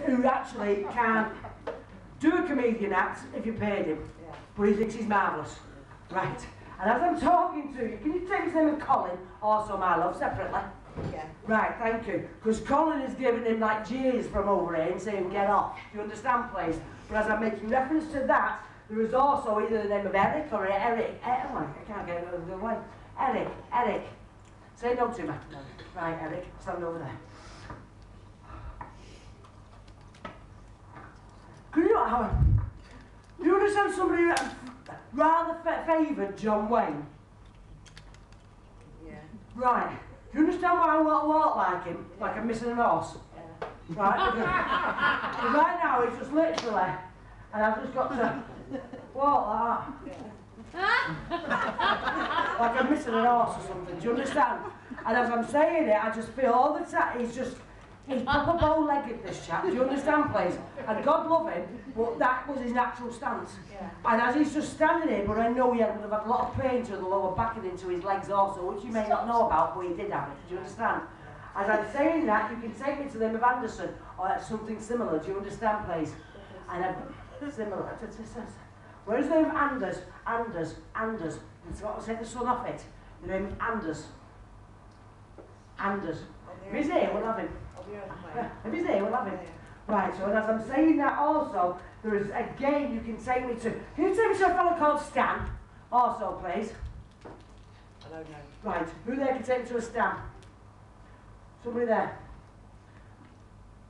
who actually can do a comedian act if you paid him, but he thinks he's marvellous. Right. And as I'm talking to you, can you take his name of Colin, also my love, separately? Yeah. Right, thank you. Because Colin is giving him like jeers from over here and saying get off. Do you understand, please? But as I'm making reference to that, there is also either the name of Eric or Eric. I can't get it over the way. Eric. Say no to me. Right, Eric, stand over there. Can you, do you understand somebody who rather favoured John Wayne? Yeah. Right. Do you understand why I walk like him? Like I'm missing an horse? Yeah. Right? Because right now it's just literally, and I've just got to walk like that. Like I'm missing an horse or something, do you understand? And as I'm saying it, I just feel all the time, he's proper bow-legged, this chap, do you understand, please? And God love him, but that was his natural stance. Yeah. And as he's just standing here, but I know he would have had a lot of pain to the lower back and into his legs also, which you may not know about, but he did have it, do you understand? As I'm saying that, you can take me to the name of Anderson, or something similar, do you understand, please? And similar, where's the name of Anders? It's got to take the sun off it. The name is Anders. If he's here, we'll have him. If he's here, we'll have him. Right, so as I'm saying that also, there is a game you can take me to. Can you take me to a fellow called Stan? Also, please. I don't know. Right, who there can take me to a Stan? Somebody there.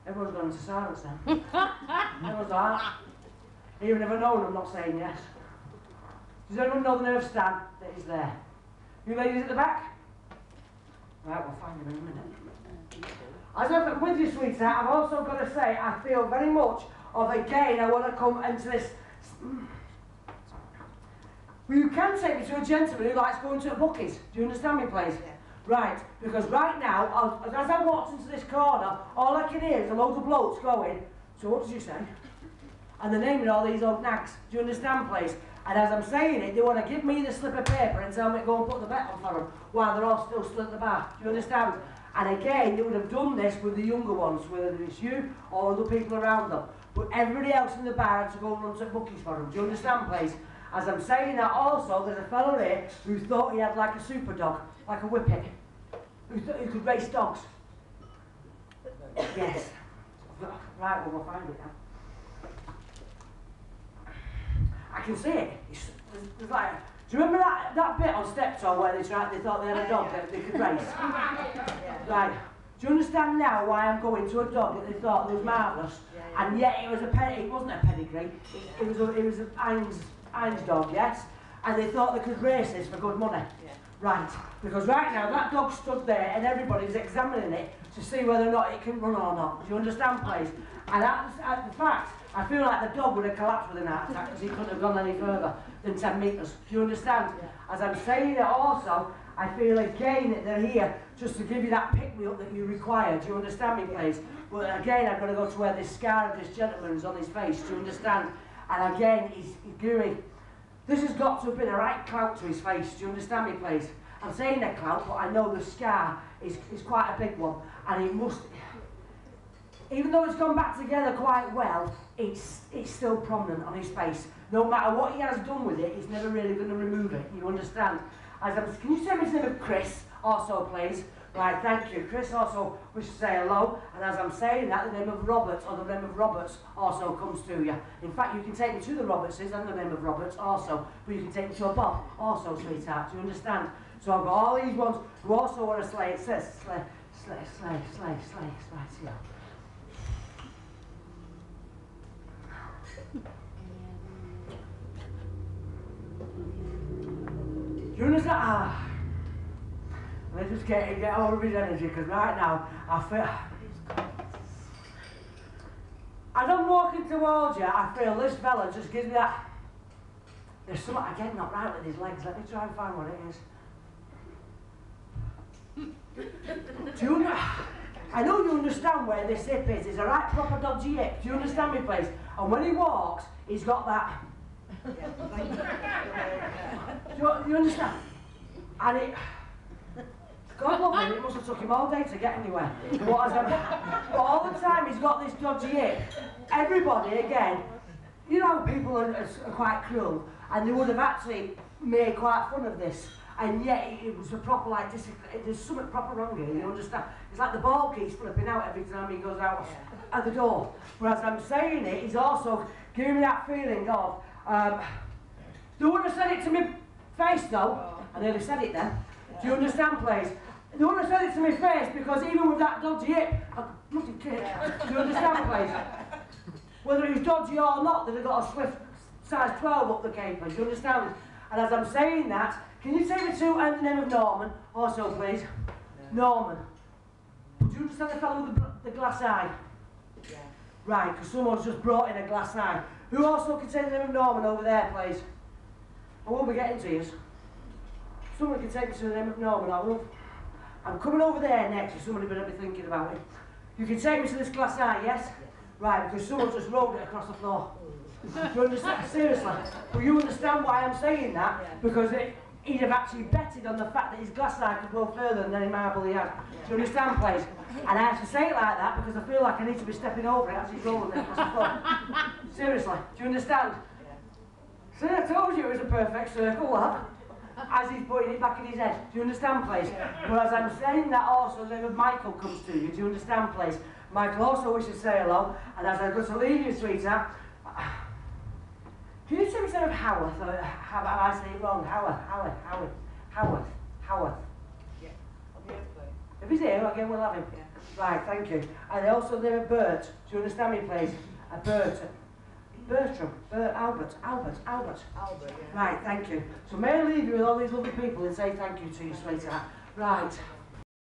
Everyone's gone into silence then. Everyone's like, even if I know them, I'm not saying yes. Does anyone know the name of Stan that is there? You ladies at the back? Right, we'll find him in a minute. As I'm with you, sweetheart, I've also got to say I feel very much of, again, I want to come into this. Well, you can take me to a gentleman who likes going to the bookies. Do you understand me, please? Yeah. Right, because right now, as I walked into this corner, all I can hear is a load of blokes going, so what did you say? And they're naming all these old nags. Do you understand, please? And as I'm saying it, they want to give me the slip of paper and tell me to go and put the bet on for them while they're all still stood at the bar. Do you understand? And again, they would have done this with the younger ones, whether it's you or other people around them. But everybody else in the bar had to go and run to bookies for them. Do you understand, please? As I'm saying that also, there's a fellow here who thought he had like a super dog, like a whippet, who could race dogs. Yes. Right, well, we'll find it now. I can see it. There's like, do you remember that bit on Steptoe where they thought they had a dog that they could race? Right. Do you understand now why I'm going to a dog that they thought was marvellous? And yet it was it wasn't a pedigree. It was an Heinz dog, yes? And they thought they could race this for good money. Right. Because right now that dog stood there and everybody's examining it to see whether or not it can run or not. Do you understand, please? And at the fact, I feel like the dog would have collapsed with an heart attack because he couldn't have gone any further than 10 metres. Do you understand? As I'm saying it also, I feel again that they're here just to give you that pick-me-up that you require. Do you understand me, please? But again, I've got to go to where this scar of this gentleman's on his face. Do you understand? And again, he's giving. This has got to have been a right clout to his face. Do you understand me, please? I'm saying a clout, but I know the scar is quite a big one. And it must, even though it's gone back together quite well, it's still prominent on his face. No matter what he has done with it, he's never really going to remove it. You understand? Can you say his name of Chris, also, please? Right, thank you. Chris also wishes to say hello, and as I'm saying that, the name of Robert, or the name of Roberts, also comes to you. In fact, you can take me to the Robertses and the name of Roberts also, but you can take me to a Bob, also, sweetheart. Do you understand? So I've got all these ones who also want to slay. It says slay, yeah. Do you understand? Let's just get all of his energy, because right now I feel. As I'm walking towards you, I feel this fella just gives me that. There's something again not right with his legs. Let me try and find what it is. Do you know? I know you understand where this hip is. It's a right proper dodgy hip. Do you understand me, please? And when he walks, he's got that. Do you understand? And it. God love him, it must have took him all day to get anywhere. But all the time he's got this dodgy hip, everybody again, you know people are quite cruel, and they would have actually made quite fun of this, and yet it was a proper like, there's something proper wrong here, you understand? It's like the ball keeps flipping out every time he goes out at the door. Whereas I'm saying it, he's also giving me that feeling of, they wouldn't have said it to me face though, I nearly said it then. Do you understand, please? They wouldn't have said it to my face because even with that dodgy hip, I could bloody kick. Do you understand, please? Whether it was dodgy or not, they'd have got a swift size 12 up the caper. Do you understand? And as I'm saying that, can you take me to the name of Norman, also, please? Norman. Do you understand the fellow with the glass eye? Yeah. Right, because someone's just brought in a glass eye. Who also can say the name of Norman over there, please? I won't be getting to you. Someone can take me to the name of Norman, I will. I'm coming over there next, if somebody better be thinking about it. You can take me to this glass eye, yes? Right, because someone just rolled it across the floor. Do you understand? Seriously. Well, you understand why I'm saying that? Because he'd have actually betted on the fact that his glass eye could go further than any marble he had. Do you understand, please? And I have to say it like that because I feel like I need to be stepping over it as he's rolling it across the floor. Seriously, do you understand? See, I told you it was a perfect circle, what? As he's putting it back in his head. Do you understand, please? Whereas I'm saying that also, the name of Michael comes to you. Do you understand, please? Michael also wishes to say hello, and as I go to leave you, sweetheart, can you say instead of Howarth, or have I say it wrong? Howarth. Yeah. I'm here, please. If he's here, again we'll have him. Yeah. Right, thank you. And also the name of Bert. Do you understand me, please? Bertram. Albert. Albert, yeah. Right, thank you. So may I leave you with all these lovely people and say thank you to you, sweetheart. Right.